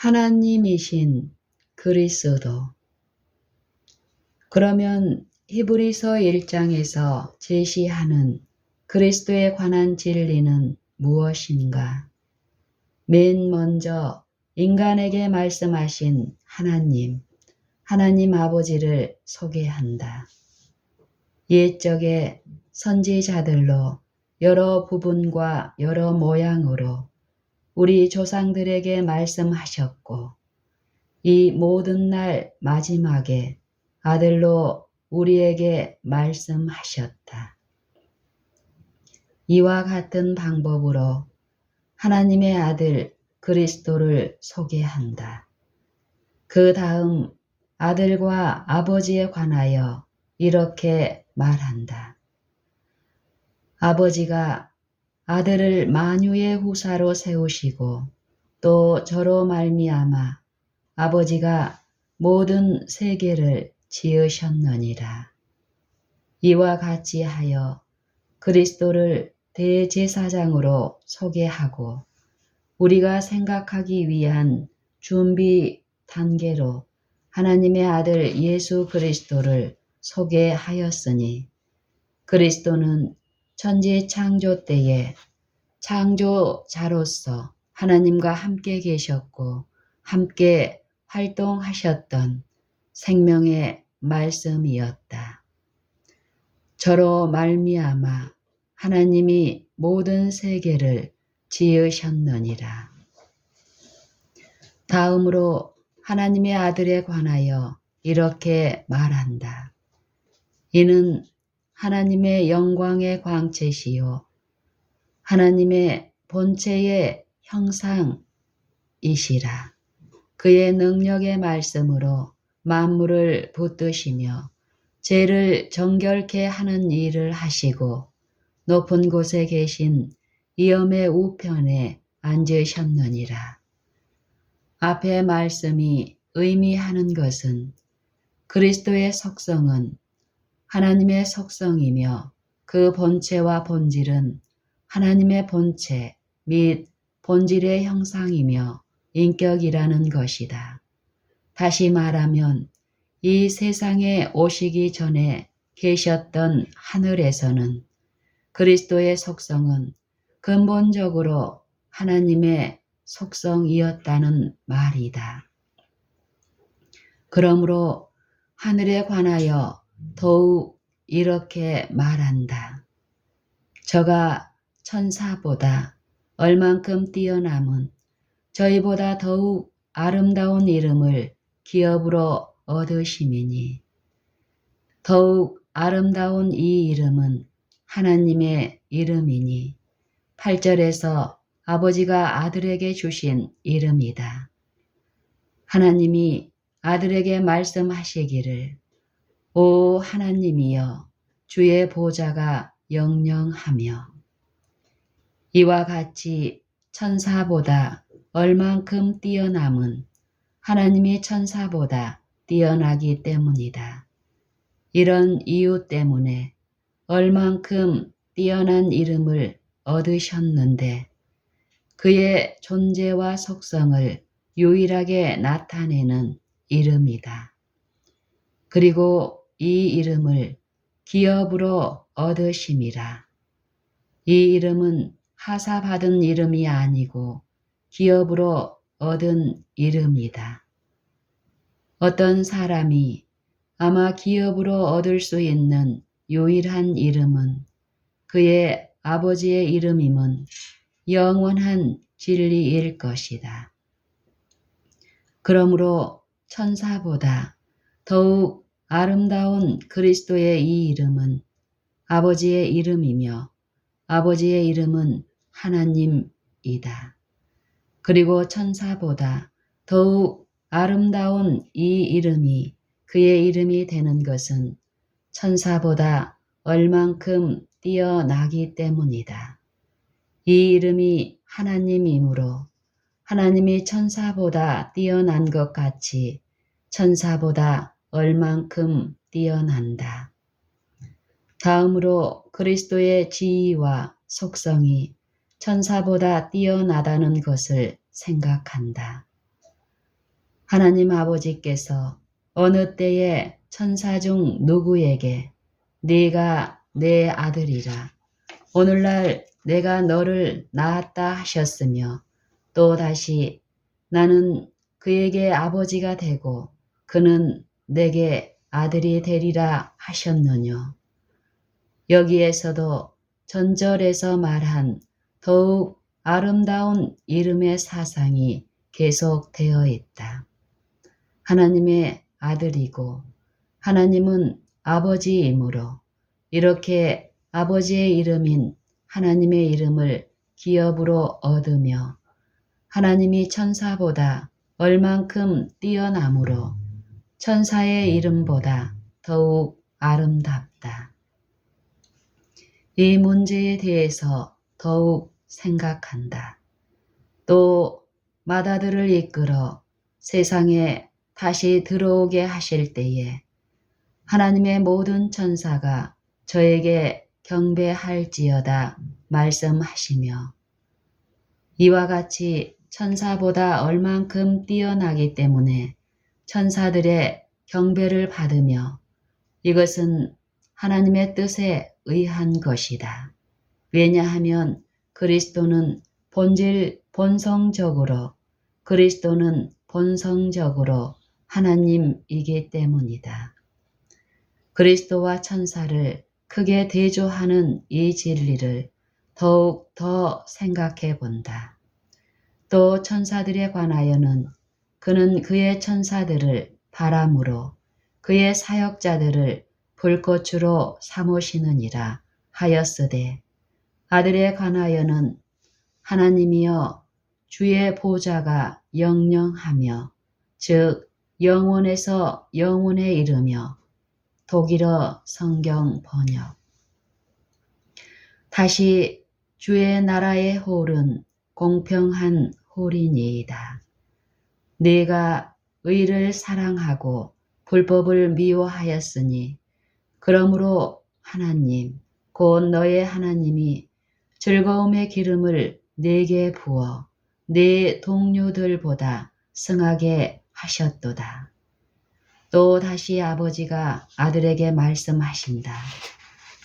하나님이신 그리스도. 그러면 히브리서 1장에서 제시하는 그리스도에 관한 진리는 무엇인가? 맨 먼저 인간에게 말씀하신 하나님 아버지를 소개한다. 옛적에 선지자들로 여러 부분과 여러 모양으로 우리 조상들에게 말씀하셨고, 이 모든 날 마지막에 아들로 우리에게 말씀하셨다. 이와 같은 방법으로 하나님의 아들 그리스도를 소개한다. 그 다음 아들과 아버지에 관하여 이렇게 말한다. 아버지가 아들을 만유의 후사로 세우시고 또 저로 말미암아 아버지가 모든 세계를 지으셨느니라. 이와 같이 하여 그리스도를 대제사장으로 소개하고 우리가 생각하기 위한 준비 단계로 하나님의 아들 예수 그리스도를 소개하였으니, 그리스도는 천지 창조 때에 창조자로서 하나님과 함께 계셨고 함께 활동하셨던 생명의 말씀이었다. 저로 말미암아 하나님이 모든 세계를 지으셨느니라. 다음으로 하나님의 아들에 관하여 이렇게 말한다. 이는 하나님의 영광의 광채시요 하나님의 본체의 형상이시라. 그의 능력의 말씀으로 만물을 붙드시며 죄를 정결케 하는 일을 하시고 높은 곳에 계신 이엄의 우편에 앉으셨느니라. 앞의 말씀이 의미하는 것은 그리스도의 속성은 하나님의 속성이며 그 본체와 본질은 하나님의 본체 및 본질의 형상이며 인격이라는 것이다. 다시 말하면 이 세상에 오시기 전에 계셨던 하늘에서는 그리스도의 속성은 근본적으로 하나님의 속성이었다는 말이다. 그러므로 하늘에 관하여 더욱 이렇게 말한다. 저가 천사보다 얼만큼 뛰어남은 저희보다 더욱 아름다운 이름을 기업으로 얻으심이니, 더욱 아름다운 이 이름은 하나님의 이름이니 8절에서 아버지가 아들에게 주신 이름이다. 하나님이 아들에게 말씀하시기를 오 하나님이여 주의 보좌가 영영하며, 이와 같이 천사보다 얼만큼 뛰어남은 하나님이 천사보다 뛰어나기 때문이다. 이런 이유 때문에 얼만큼 뛰어난 이름을 얻으셨는데 그의 존재와 속성을 유일하게 나타내는 이름이다. 그리고 이 이름을 기업으로 얻으심이라. 이 이름은 하사받은 이름이 아니고 기업으로 얻은 이름이다. 어떤 사람이 아마 기업으로 얻을 수 있는 유일한 이름은 그의 아버지의 이름임은 영원한 진리일 것이다. 그러므로 천사보다 더욱 아름다운 그리스도의 이 이름은 아버지의 이름이며 아버지의 이름은 하나님이다. 그리고 천사보다 더욱 아름다운 이 이름이 그의 이름이 되는 것은 천사보다 얼만큼 뛰어나기 때문이다. 이 이름이 하나님이므로 하나님이 천사보다 뛰어난 것 같이 천사보다 얼만큼 뛰어난다. 다음으로 그리스도의 지위와 속성이 천사보다 뛰어나다는 것을 생각한다. 하나님 아버지께서 어느 때에 천사 중 누구에게 네가 내 아들이라 오늘날 내가 너를 낳았다 하셨으며 또 다시 나는 그에게 아버지가 되고 그는 내게 아들이 되리라 하셨느뇨. 여기에서도 전절에서 말한 더욱 아름다운 이름의 사상이 계속되어 있다. 하나님의 아들이고 하나님은 아버지이므로 이렇게 아버지의 이름인 하나님의 이름을 기업으로 얻으며 하나님이 천사보다 얼만큼 뛰어나므로 천사의 이름보다 더욱 아름답다. 이 문제에 대해서 더욱 생각한다. 또 마다들을 이끌어 세상에 다시 들어오게 하실 때에 하나님의 모든 천사가 저에게 경배할지어다 말씀하시며 이와 같이 천사보다 얼만큼 뛰어나기 때문에 천사들의 경배를 받으며 이것은 하나님의 뜻에 의한 것이다. 왜냐하면 그리스도는 본성적으로 하나님이기 때문이다. 그리스도와 천사를 크게 대조하는 이 진리를 더욱 더 생각해 본다. 또 천사들에 관하여는 그는 그의 천사들을 바람으로 그의 사역자들을 불꽃으로 삼으시느니라 하였으되 아들에 관하여는 하나님이여 주의 보좌가 영영하며 즉 영원에서 영원에 이르며 독일어 성경 번역 다시 주의 나라의 홀은 공평한 홀이니이다. 네가 의를 사랑하고 불법을 미워하였으니 그러므로 하나님 곧 너의 하나님이 즐거움의 기름을 네게 부어 네 동료들보다 승하게 하셨도다. 또 다시 아버지가 아들에게 말씀하신다.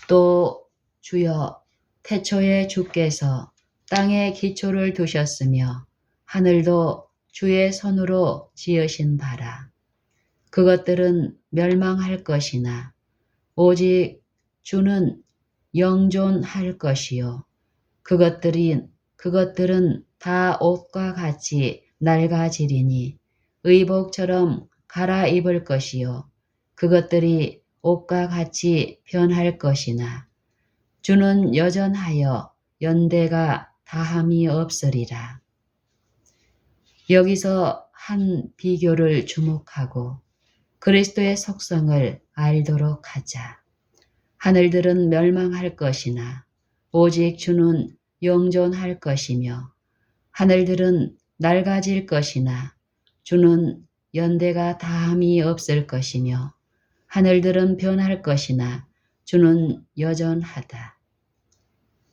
또 주여 태초에 주께서 땅에 기초를 두셨으며 하늘도 주의 손으로 지으신 바라. 그것들은 멸망할 것이나 오직 주는 영존할 것이요. 그것들은 다 옷과 같이 낡아지리니 의복처럼 갈아입을 것이요. 그것들이 옷과 같이 변할 것이나 주는 여전하여 연대가 다함이 없으리라. 여기서 한 비교를 주목하고 그리스도의 속성을 알도록 하자. 하늘들은 멸망할 것이나 오직 주는 영존할 것이며 하늘들은 낡아질 것이나 주는 연대가 다함이 없을 것이며 하늘들은 변할 것이나 주는 여전하다.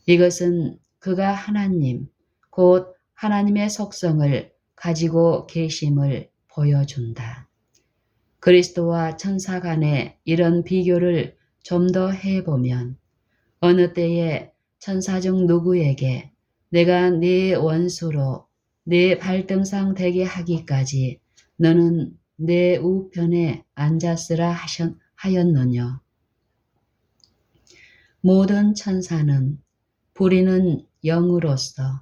이것은 그가 하나님, 곧 하나님의 속성을 가지고 계심을 보여준다. 그리스도와 천사 간의 이런 비교를 좀 더 해보면 어느 때에 천사 중 누구에게 내가 네 원수로 네 발등상 되게 하기까지 너는 내 우편에 앉았으라 하였느뇨. 모든 천사는 부리는 영으로서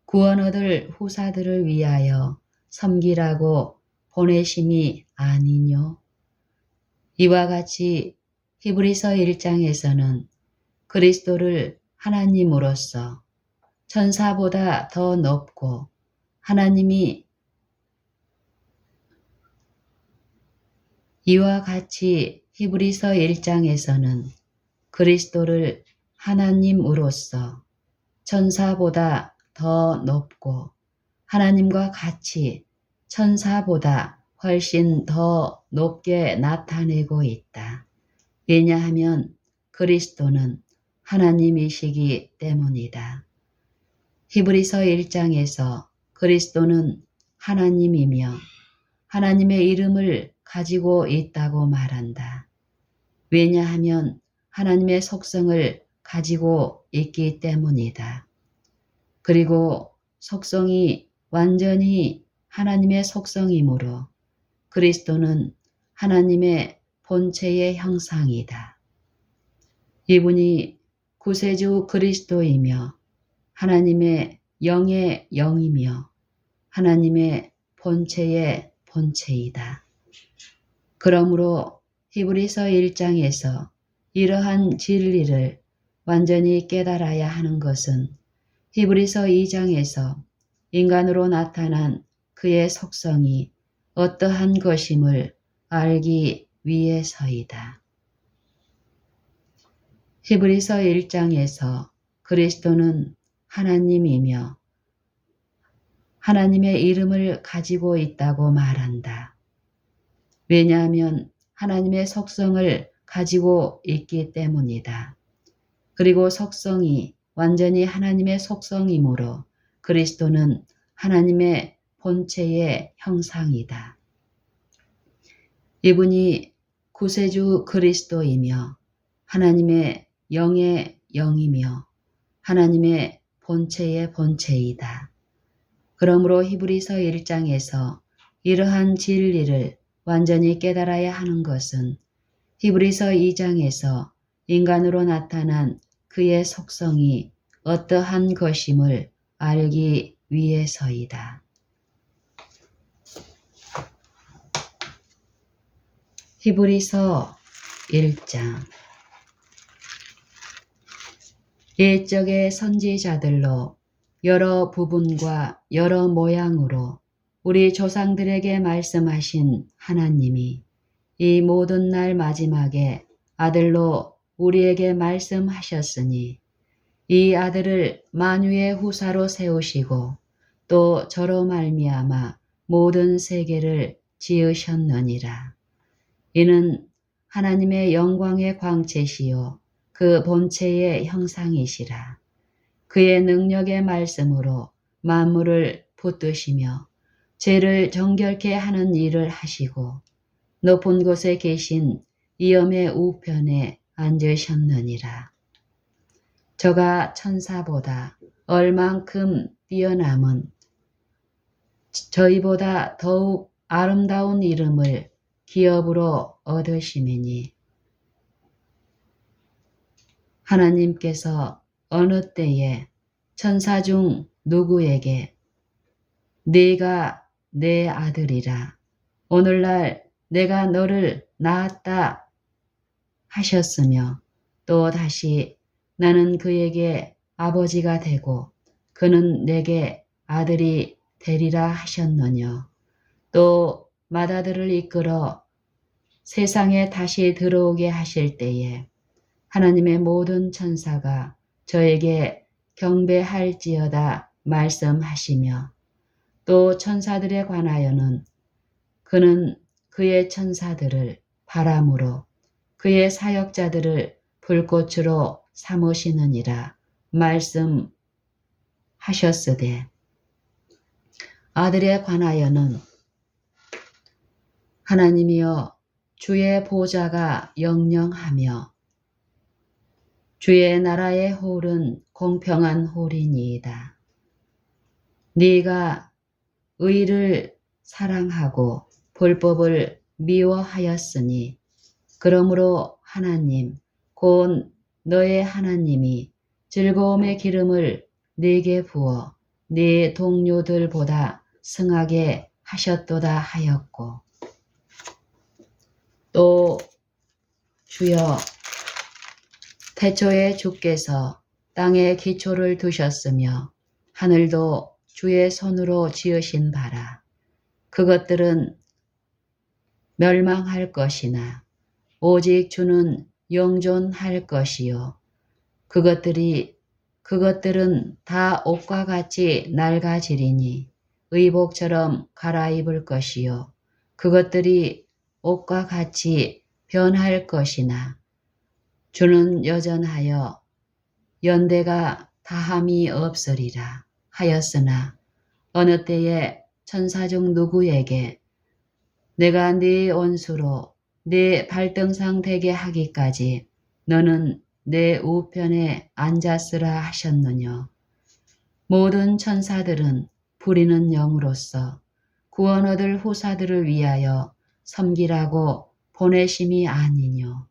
구원 얻을 후사들을 위하여 섬기라고 보내심이 아니뇨. 이와 같이 히브리서 1장에서는 그리스도를 하나님으로서 천사보다 더 높고 하나님이 이와 같이 히브리서 1장에서는 그리스도를 하나님으로서 천사보다 더 높고 하나님과 같이 천사보다 훨씬 더 높게 나타내고 있다. 왜냐하면 그리스도는 하나님이시기 때문이다. 히브리서 1장에서 그리스도는 하나님이며 하나님의 이름을 가지고 있다고 말한다. 왜냐하면 하나님의 속성을 가지고 있기 때문이다. 그리고 속성이 완전히 하나님의 속성이므로 그리스도는 하나님의 본체의 형상이다. 이분이 구세주 그리스도이며 하나님의 영의 영이며 하나님의 본체의 본체이다. 그러므로 히브리서 1장에서 이러한 진리를 완전히 깨달아야 하는 것은 히브리서 2장에서 인간으로 나타난 그의 속성이 어떠한 것임을 알기 위해서이다. 히브리서 1장에서 그리스도는 하나님이며 하나님의 이름을 가지고 있다고 말한다. 왜냐하면 하나님의 속성을 가지고 있기 때문이다. 그리고 속성이 완전히 하나님의 속성이므로 그리스도는 하나님의 본체의 형상이다. 이분이 구세주 그리스도이며 하나님의 영의 영이며 하나님의 본체의 본체이다. 그러므로 히브리서 1장에서 이러한 진리를 완전히 깨달아야 하는 것은 히브리서 2장에서 인간으로 나타난 그의 속성이 어떠한 것임을 알기 위해서이다. 히브리서 1장 옛적의 선지자들로 여러 부분과 여러 모양으로 우리 조상들에게 말씀하신 하나님이 이 모든 날 마지막에 아들로 우리에게 말씀하셨으니 이 아들을 만유의 후사로 세우시고 또 저로 말미암아 모든 세계를 지으셨느니라. 이는 하나님의 영광의 광채시요 그 본체의 형상이시라. 그의 능력의 말씀으로 만물을 붙드시며 죄를 정결케 하는 일을 하시고 높은 곳에 계신 이엄의 우편에 앉으셨느니라. 저가 천사보다 얼만큼 뛰어남은 저희보다 더욱 아름다운 이름을 기업으로 얻으심이니 하나님께서 어느 때에 천사 중 누구에게 네가 내 아들이라 오늘날 내가 너를 낳았다 하셨으며 또 다시 나는 그에게 아버지가 되고 그는 내게 아들이 되리라 하셨느뇨. 또 맏아들을 이끌어 세상에 다시 들어오게 하실 때에 하나님의 모든 천사가 저에게 경배할지어다 말씀하시며 또 천사들에 관하여는 그는 그의 천사들을 바람으로 그의 사역자들을 불꽃으로 삼으시느니라 말씀하셨으되 아들에 관하여는 하나님이여 주의 보좌가 영영하며 주의 나라의 홀은 공평한 홀이니이다. 네가 의를 사랑하고 불법을 미워하였으니 그러므로 하나님 곧 너의 하나님이 즐거움의 기름을 네게 부어 네 동료들보다 승하게 하셨도다 하였고 또 주여 태초에 주께서 땅에 기초를 두셨으며 하늘도 주의 손으로 지으신 바라 그것들은 멸망할 것이나 오직 주는 영존할 것이요 그것들은 다 옷과 같이 낡아지리니 의복처럼 갈아입을 것이요 그것들이 옷과 같이 변할 것이나 주는 여전하여 연대가 다함이 없으리라 하였으나 어느 때에 천사 중 누구에게 내가 네 원수로 네 발등상 되게 하기까지 너는 내 우편에 앉았으라 하셨느뇨. 모든 천사들은 부리는 영으로서 구원 얻을 후사들을 위하여 섬기라고 보내심이 아니뇨.